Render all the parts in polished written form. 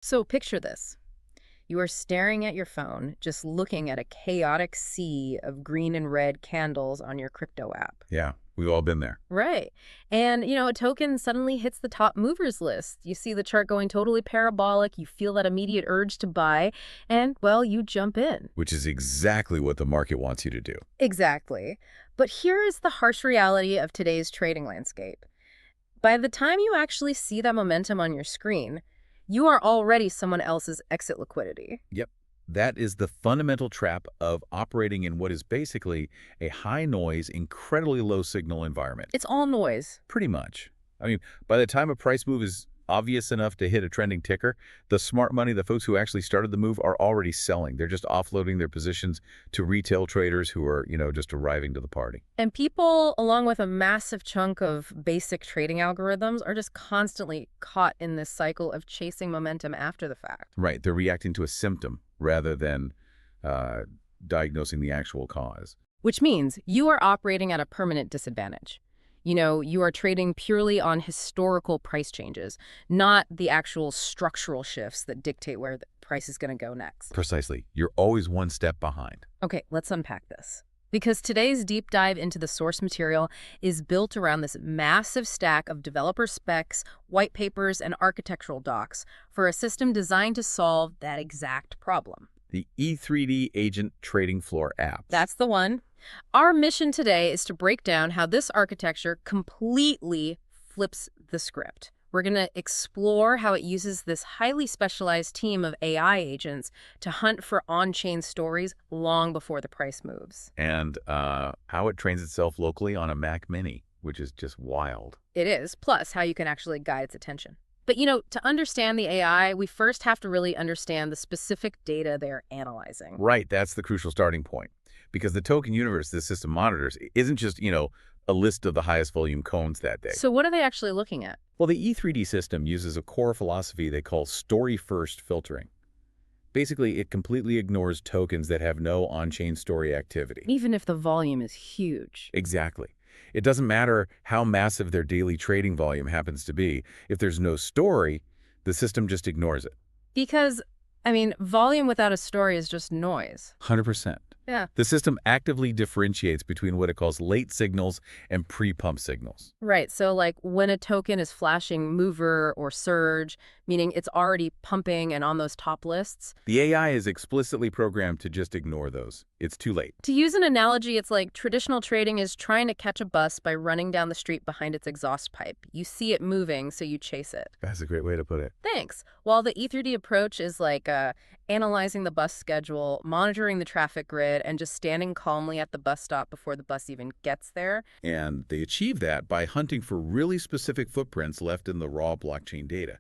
So picture this. You are staring at your phone, just looking at a chaotic sea of green and red candles on your crypto app. Yeah, we've all been there. Right. And, a token suddenly hits the top movers list. You see the chart going totally parabolic. You feel that immediate urge to buy. And, well, you jump in. Which is exactly what the market wants you to do. Exactly. But here is the harsh reality of today's trading landscape. By the time you actually see that momentum on your screen, you are already someone else's exit liquidity. Yep. That is the fundamental trap of operating in what is basically a high-noise, incredibly low-signal environment. It's all noise. Pretty much. I mean, by the time a price move is obvious enough to hit a trending ticker, the smart money, the folks who actually started the move, are already selling. They're just offloading their positions to retail traders who are, just arriving to the party. And people, along with a massive chunk of basic trading algorithms, are just constantly caught in this cycle of chasing momentum after the fact. Right. They're reacting to a symptom rather than diagnosing the actual cause. Which means you are operating at a permanent disadvantage. You are trading purely on historical price changes, not the actual structural shifts that dictate where the price is going to go next. Precisely. You're always one step behind. Okay, let's unpack this. Because today's deep dive into the source material is built around this massive stack of developer specs, white papers, and architectural docs for a system designed to solve that exact problem. The E3D Agent Trading Floor app. That's the one. Our mission today is to break down how this architecture completely flips the script. We're going to explore how it uses this highly specialized team of AI agents to hunt for on-chain stories long before the price moves. And how it trains itself locally on a Mac Mini, which is just wild. It is, plus how you can actually guide its attention. But, to understand the AI, we first have to really understand the specific data they're analyzing. Right, that's the crucial starting point. Because the token universe this system monitors isn't just, a list of the highest volume cones that day. So what are they actually looking at? Well, the E3D system uses a core philosophy they call story-first filtering. Basically, it completely ignores tokens that have no on-chain story activity. Even if the volume is huge. Exactly. It doesn't matter how massive their daily trading volume happens to be. If there's no story, the system just ignores it. Because, volume without a story is just noise. 100%. Yeah. The system actively differentiates between what it calls late signals and pre-pump signals. Right. So like when a token is flashing mover or surge, meaning it's already pumping and on those top lists. The AI is explicitly programmed to just ignore those. It's too late. To use an analogy, it's like traditional trading is trying to catch a bus by running down the street behind its exhaust pipe. You see it moving, so you chase it. That's a great way to put it. Thanks. While the E3D approach is like analyzing the bus schedule, monitoring the traffic grid, and just standing calmly at the bus stop before the bus even gets there. And they achieve that by hunting for really specific footprints left in the raw blockchain data.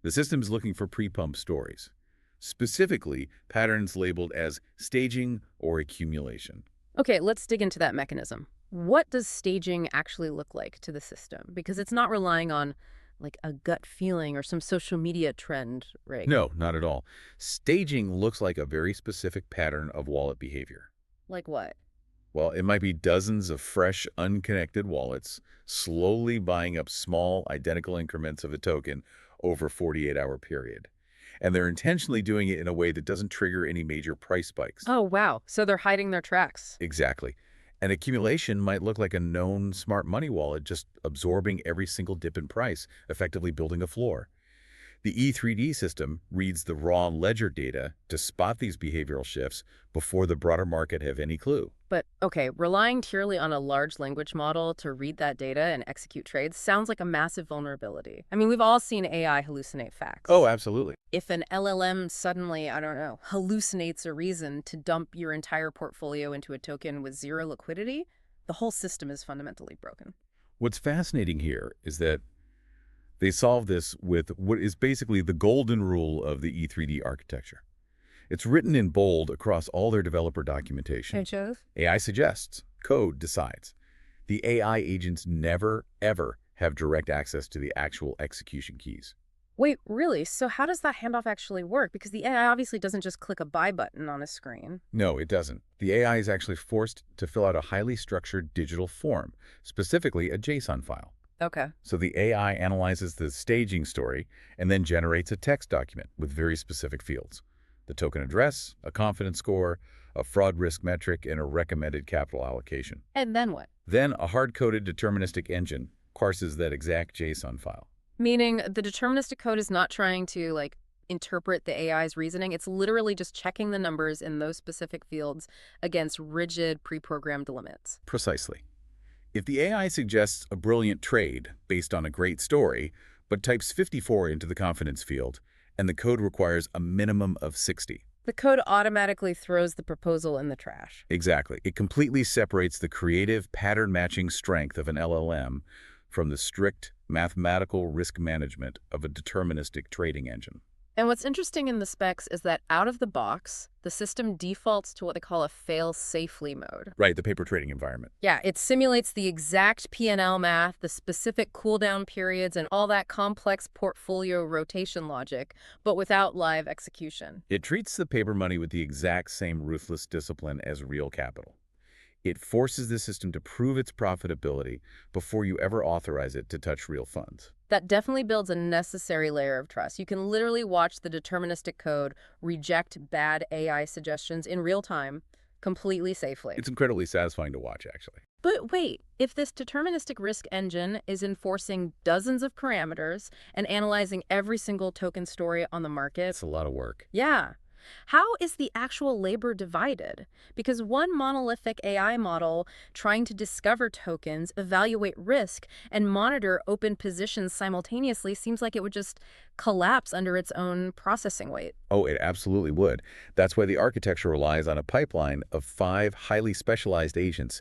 The system is looking for pre-pump stories, specifically patterns labeled as staging or accumulation. Okay, let's dig into that mechanism. What does staging actually look like to the system? Because it's not relying on like a gut feeling or some social media trend, right? No, not at all. Staging looks like a very specific pattern of wallet behavior. Like what? Well, it might be dozens of fresh, unconnected wallets slowly buying up small, identical increments of a token over a 48-hour period. And they're intentionally doing it in a way that doesn't trigger any major price spikes. Oh, wow. So they're hiding their tracks. Exactly. An accumulation might look like a known smart money wallet just absorbing every single dip in price, effectively building a floor. The E3D system reads the raw ledger data to spot these behavioral shifts before the broader market have any clue. But, okay, relying purely on a large language model to read that data and execute trades sounds like a massive vulnerability. We've all seen AI hallucinate facts. Oh, absolutely. If an LLM suddenly, hallucinates a reason to dump your entire portfolio into a token with zero liquidity, the whole system is fundamentally broken. What's fascinating here is that they solve this with what is basically the golden rule of the E3D architecture. It's written in bold across all their developer documentation. It shows? AI suggests, code decides. The AI agents never, ever have direct access to the actual execution keys. Wait, really? So how does that handoff actually work? Because the AI obviously doesn't just click a buy button on a screen. No, it doesn't. The AI is actually forced to fill out a highly structured digital form, specifically a JSON file. Okay. So the AI analyzes the staging story and then generates a text document with very specific fields: the token address, a confidence score, a fraud risk metric, and a recommended capital allocation. And then what? Then a hard-coded deterministic engine parses that exact JSON file. Meaning the deterministic code is not trying to, like, interpret the AI's reasoning. It's literally just checking the numbers in those specific fields against rigid pre-programmed limits. Precisely. If the AI suggests a brilliant trade based on a great story, but types 54 into the confidence field, and the code requires a minimum of 60. The code automatically throws the proposal in the trash. Exactly. It completely separates the creative pattern-matching strength of an LLM from the strict mathematical risk management of a deterministic trading engine. And what's interesting in the specs is that out of the box, the system defaults to what they call a fail-safely mode. Right, the paper trading environment. Yeah, it simulates the exact P&L math, the specific cooldown periods, and all that complex portfolio rotation logic, but without live execution. It treats the paper money with the exact same ruthless discipline as real capital. It forces the system to prove its profitability before you ever authorize it to touch real funds. That definitely builds a necessary layer of trust. You can literally watch the deterministic code reject bad AI suggestions in real time, completely safely. It's incredibly satisfying to watch, actually. But wait, if this deterministic risk engine is enforcing dozens of parameters and analyzing every single token story on the market, It's a lot of work. yeah. How is the actual labor divided? Because one monolithic AI model trying to discover tokens, evaluate risk, and monitor open positions simultaneously seems like it would just collapse under its own processing weight. Oh, it absolutely would. That's why the architecture relies on a pipeline of 5 highly specialized agents,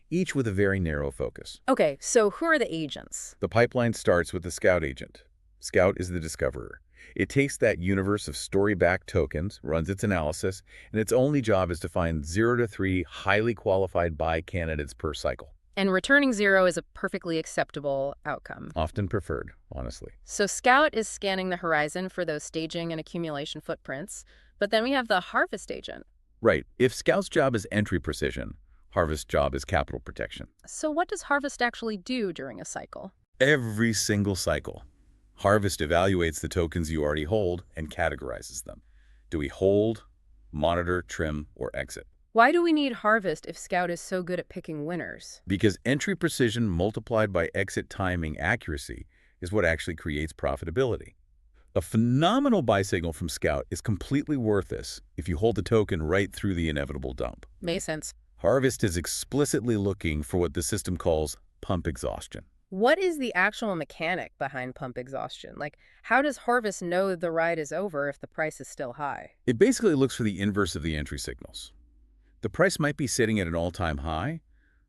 each with a very narrow focus. Okay, so who are the agents? The pipeline starts with the Scout agent. Scout is the discoverer. It takes that universe of story-backed tokens, runs its analysis, and its only job is to find 0 to 3 highly qualified buy candidates per cycle. And returning 0 is a perfectly acceptable outcome. Often preferred, honestly. So Scout is scanning the horizon for those staging and accumulation footprints, but then we have the harvest agent. Right. If Scout's job is entry precision, Harvest's job is capital protection. So what does harvest actually do during a cycle? Every single cycle, Harvest evaluates the tokens you already hold and categorizes them. Do we hold, monitor, trim, or exit? Why do we need harvest if Scout is so good at picking winners? Because entry precision multiplied by exit timing accuracy is what actually creates profitability. A phenomenal buy signal from Scout is completely worth this if you hold the token right through the inevitable dump. Makes sense. Harvest is explicitly looking for what the system calls pump exhaustion. What is the actual mechanic behind pump exhaustion? Like, how does harvest know the ride is over if the price is still high? It basically looks for the inverse of the entry signals. The price might be sitting at an all-time high,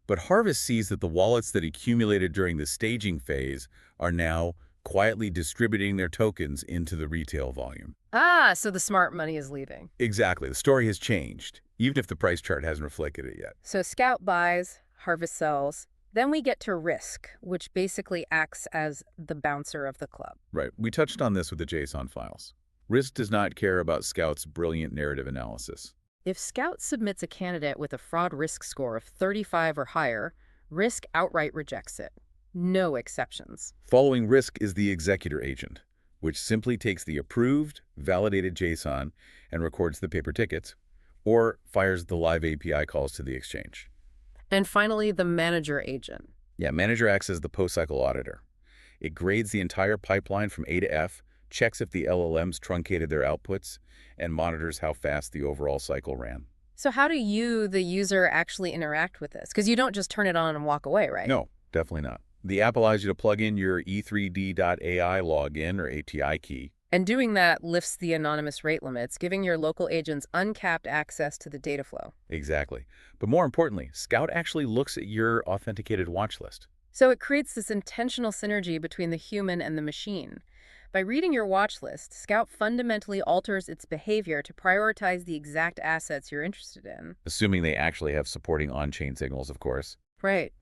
but Harvest sees that the wallets that accumulated during the staging phase are now quietly distributing their tokens into the retail volume. Ah, so the smart money is leaving. Exactly. The story has changed, even if the price chart hasn't reflected it yet. So Scout buys, harvest sells. Then we get to risk, which basically acts as the bouncer of the club. Right. We touched on this with the JSON files. Risk does not care about Scout's brilliant narrative analysis. If Scout submits a candidate with a fraud risk score of 35 or higher, Risk outright rejects it. No exceptions. Following Risk is the Executor agent, which simply takes the approved, validated JSON and records the paper tickets, or fires the live API calls to the exchange. And finally, the manager agent. Yeah, manager acts as the post-cycle auditor. It grades the entire pipeline from A to F, checks if the LLMs truncated their outputs, and monitors how fast the overall cycle ran. So how do you, the user, actually interact with this? Because you don't just turn it on and walk away, right? No, definitely not. The app allows you to plug in your E3D.ai login or ATI key. And doing that lifts the anonymous rate limits, giving your local agents uncapped access to the data flow. Exactly. But more importantly, Scout actually looks at your authenticated watch list. So it creates this intentional synergy between the human and the machine. By reading your watch list, Scout fundamentally alters its behavior to prioritize the exact assets you're interested in. Assuming they actually have supporting on-chain signals, of course. Right.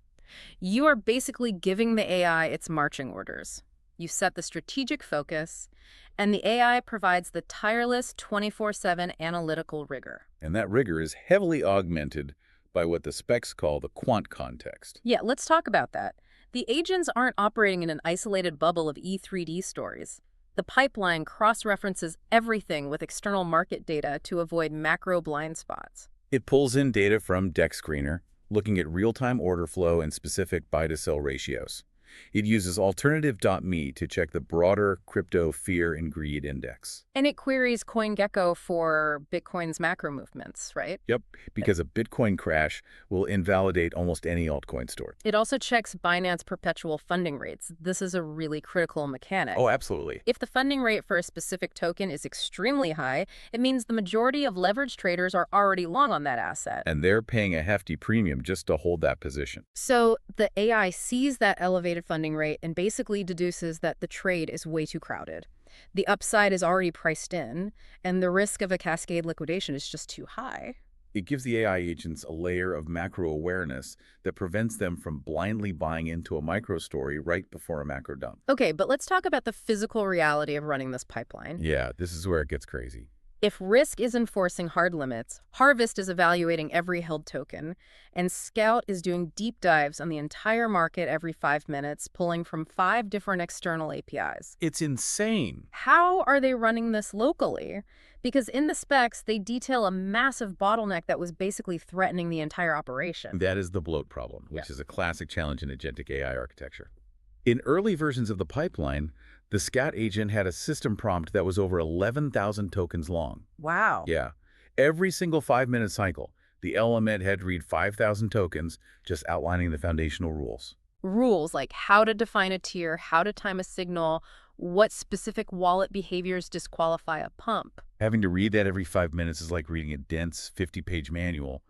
You are basically giving the AI its marching orders. You set the strategic focus, and the AI provides the tireless 24/7 analytical rigor. And that rigor is heavily augmented by what the specs call the quant context. Yeah, let's talk about that. The agents aren't operating in an isolated bubble of E3D stories. The pipeline cross-references everything with external market data to avoid macro blind spots. It pulls in data from Deck Screener, looking at real-time order flow and specific buy-to-sell ratios. It uses alternative.me to check the broader crypto fear and greed index. And it queries CoinGecko for Bitcoin's macro movements, right? Yep, because a Bitcoin crash will invalidate almost any altcoin stored. It also checks Binance perpetual funding rates. This is a really critical mechanic. Oh, absolutely. If the funding rate for a specific token is extremely high, it means the majority of leveraged traders are already long on that asset. And they're paying a hefty premium just to hold that position. So the AI sees that elevated funding rate and basically deduces that the trade is way too crowded. The upside is already priced in, and the risk of a cascade liquidation is just too high. It gives the AI agents a layer of macro awareness that prevents them from blindly buying into a micro story right before a macro dump. Okay, but let's talk about the physical reality of running this pipeline. Yeah, this is where it gets crazy. If Risk is enforcing hard limits, Harvest is evaluating every held token, and Scout is doing deep dives on the entire market every 5 minutes, pulling from 5 different external APIs. It's insane. How are they running this locally? Because in the specs, they detail a massive bottleneck that was basically threatening the entire operation. That is the bloat problem, which Yeah. is a classic challenge in agentic AI architecture. In early versions of the pipeline, the Scout agent had a system prompt that was over 11,000 tokens long. Wow. Yeah. Every single 5-minute cycle, the element had to read 5,000 tokens, just outlining the foundational rules. Rules like how to define a tier, how to time a signal, what specific wallet behaviors disqualify a pump. Having to read that every 5 minutes is like reading a dense 50-page manual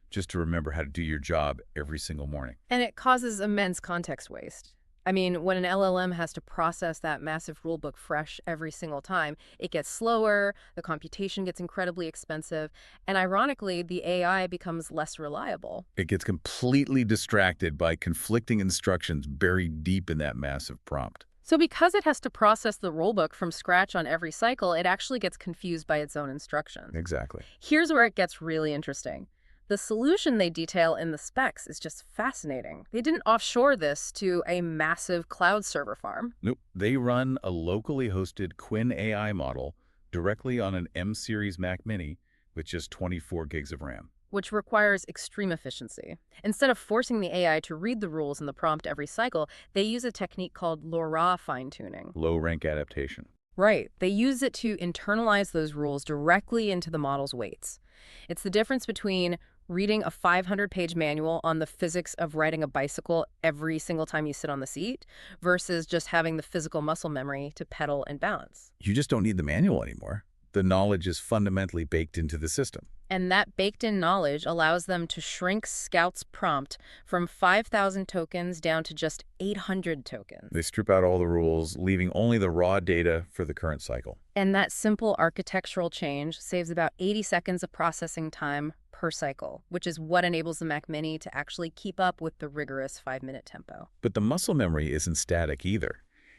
just to remember how to do your job every single morning. And it causes immense context waste. I mean, when an LLM has to process that massive rulebook fresh every single time, it gets slower, the computation gets incredibly expensive, and ironically, the AI becomes less reliable. It gets completely distracted by conflicting instructions buried deep in that massive prompt. So because it has to process the rulebook from scratch on every cycle, it actually gets confused by its own instructions. Exactly. Here's where it gets really interesting. The solution they detail in the specs is just fascinating. They didn't offshore this to a massive cloud server farm, Nope. They run a locally hosted Quinn AI model directly on an M-series Mac Mini with just 24 gigs of RAM. which requires extreme efficiency. Instead of forcing the AI to read the rules in the prompt every cycle, they use a technique called LoRA fine-tuning. Low-rank adaptation. Right. They use it to internalize those rules directly into the model's weights. It's the difference between reading a 500-page manual on the physics of riding a bicycle every single time you sit on the seat versus just having the physical muscle memory to pedal and balance. You just don't need the manual anymore. The knowledge is fundamentally baked into the system. And that baked-in knowledge allows them to shrink Scout's prompt from 5,000 tokens down to just 800 tokens. They strip out all the rules, leaving only the raw data for the current cycle. And that simple architectural change saves about 80 seconds of processing time per cycle, which is what enables the Mac Mini to actually keep up with the rigorous 5-minute tempo. But the muscle memory isn't static either.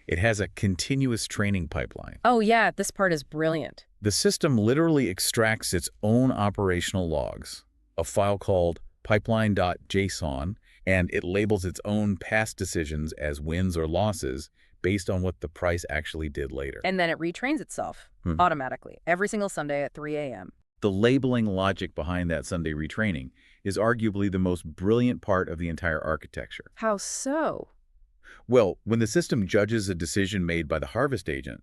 It has a continuous training pipeline. Oh yeah, this part is brilliant. The system literally extracts its own operational logs, a file called pipeline.json, and it labels its own past decisions as wins or losses based on what the price actually did later. And then it retrains itself automatically every single Sunday at 3 a.m. The labeling logic behind that Sunday retraining is arguably the most brilliant part of the entire architecture. How so? Well, when the system judges a decision made by the harvest agent,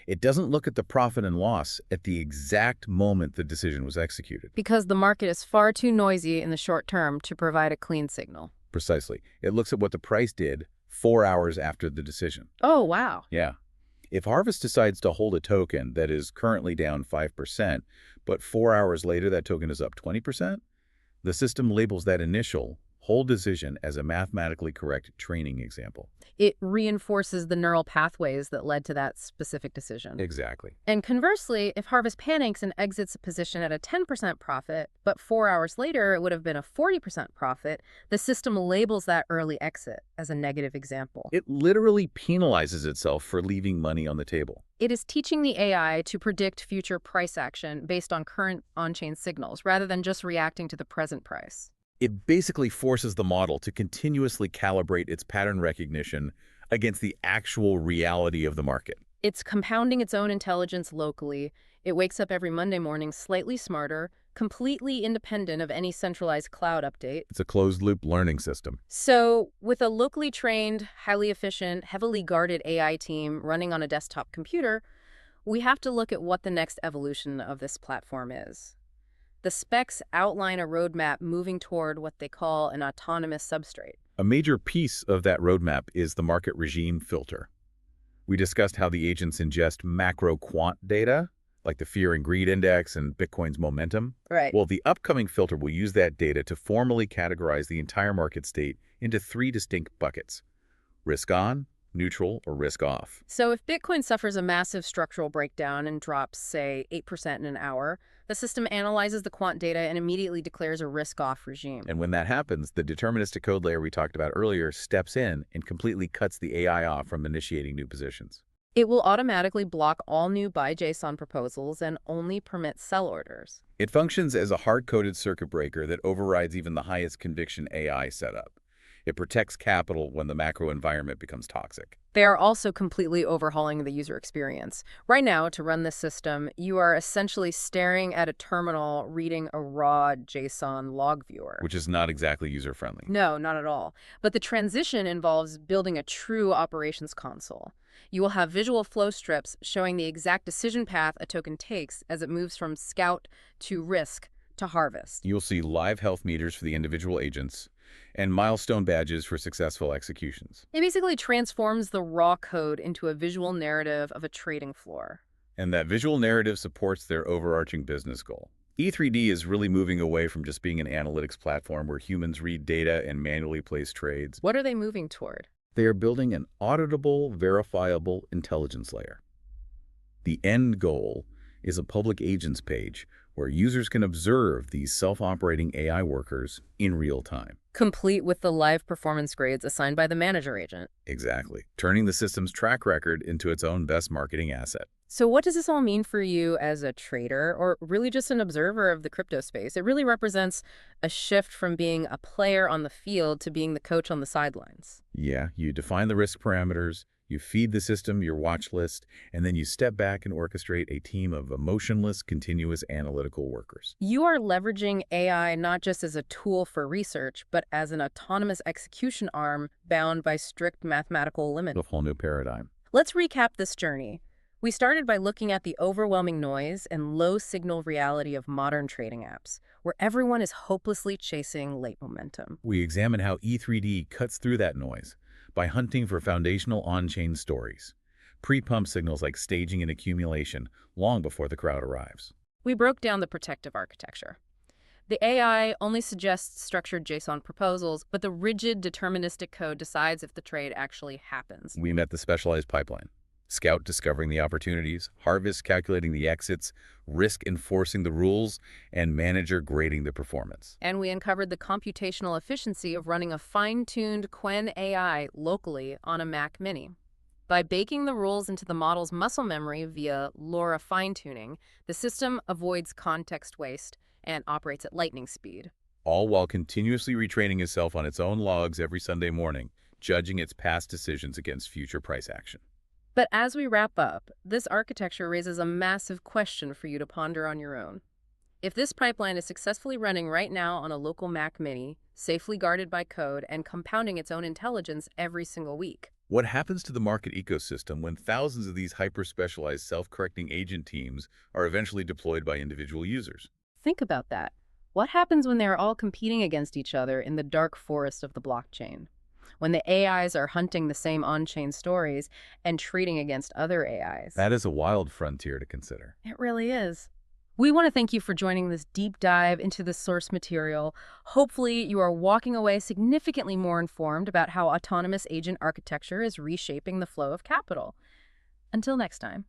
it doesn't look at the profit and loss at the exact moment the decision was executed. Because the market is far too noisy in the short term to provide a clean signal. Precisely. It looks at what the price did 4 hours after the decision. Oh, wow. Yeah. If Harvest decides to hold a token that is currently down 5%, but 4 hours later that token is up 20%, the system labels that initial hold decision as a mathematically correct training example. It reinforces the neural pathways that led to that specific decision. Exactly. And conversely, if Harvest panics and exits a position at a 10% profit, but 4 hours later it would have been a 40% profit, the system labels that early exit as a negative example. It literally penalizes itself for leaving money on the table. It is teaching the AI to predict future price action based on current on-chain signals rather than just reacting to the present price. It basically forces the model to continuously calibrate its pattern recognition against the actual reality of the market. It's compounding its own intelligence locally. It wakes up every Monday morning slightly smarter, completely independent of any centralized cloud update. It's a closed-loop learning system. So, with a locally trained, highly efficient, heavily guarded AI team running on a desktop computer, we have to look at what the next evolution of this platform is. The specs outline a roadmap moving toward what they call an autonomous substrate. A major piece of that roadmap is the market regime filter. We discussed how the agents ingest macro quant data, like the fear and greed index and Bitcoin's momentum. Right. Well, the upcoming filter will use that data to formally categorize the entire market state into 3 distinct buckets: risk on, neutral, or risk off. So if Bitcoin suffers a massive structural breakdown and drops, say, 8% in an hour, the system analyzes the quant data and immediately declares a risk-off regime. And when that happens, the deterministic code layer we talked about earlier steps in and completely cuts the AI off from initiating new positions. It will automatically block all new buy JSON proposals and only permit sell orders. It functions as a hard-coded circuit breaker that overrides even the highest conviction AI setup. It protects capital when the macro environment becomes toxic. They are also completely overhauling the user experience. Right now, to run this system, you are essentially staring at a terminal reading a raw JSON log viewer. Which is not exactly user-friendly. No, not at all. But the transition involves building a true operations console. You will have visual flow strips showing the exact decision path a token takes as it moves from scout to risk to harvest. You'll see live health meters for the individual agents and milestone badges for successful executions. It basically transforms the raw code into a visual narrative of a trading floor. And that visual narrative supports their overarching business goal. E3D is really moving away from just being an analytics platform where humans read data and manually place trades. What are they moving toward? They are building an auditable, verifiable intelligence layer. The end goal is a public agents page where users can observe these self-operating AI workers in real time. Complete with the live performance grades assigned by the manager agent. Exactly, turning the system's track record into its own best marketing asset. So what does this all mean for you as a trader or really just an observer of the crypto space? It really represents a shift from being a player on the field to being the coach on the sidelines. Yeah, you define the risk parameters, you feed the system your watch list, and then you step back and orchestrate a team of emotionless, continuous analytical workers. You are leveraging AI not just as a tool for research, but as an autonomous execution arm bound by strict mathematical limits. A whole new paradigm. Let's recap this journey. We started by looking at the overwhelming noise and low-signal reality of modern trading apps, where everyone is hopelessly chasing late momentum. We examine how E3D cuts through that noise by hunting for foundational on-chain stories, pre-pump signals like staging and accumulation long before the crowd arrives. We broke down the protective architecture. The AI only suggests structured JSON proposals, but the rigid deterministic code decides if the trade actually happens. We met the specialized pipeline. Scout discovering the opportunities, Harvest calculating the exits, Risk enforcing the rules, and Manager grading the performance. And we uncovered the computational efficiency of running a fine-tuned Quen AI locally on a Mac Mini. By baking the rules into the model's muscle memory via LoRA fine-tuning, the system avoids context waste and operates at lightning speed. All while continuously retraining itself on its own logs every Sunday morning, judging its past decisions against future price action. But as we wrap up, this architecture raises a massive question for you to ponder on your own. If this pipeline is successfully running right now on a local Mac Mini, safely guarded by code, and compounding its own intelligence every single week, what happens to the market ecosystem when thousands of these hyper-specialized self-correcting agent teams are eventually deployed by individual users? think about that. What happens when they're all competing against each other in the dark forest of the blockchain? When the AIs are hunting the same on-chain stories and trading against other AIs. That is a wild frontier to consider. It really is. We want to thank you for joining this deep dive into the source material. Hopefully, you are walking away significantly more informed about how autonomous agent architecture is reshaping the flow of capital. Until next time.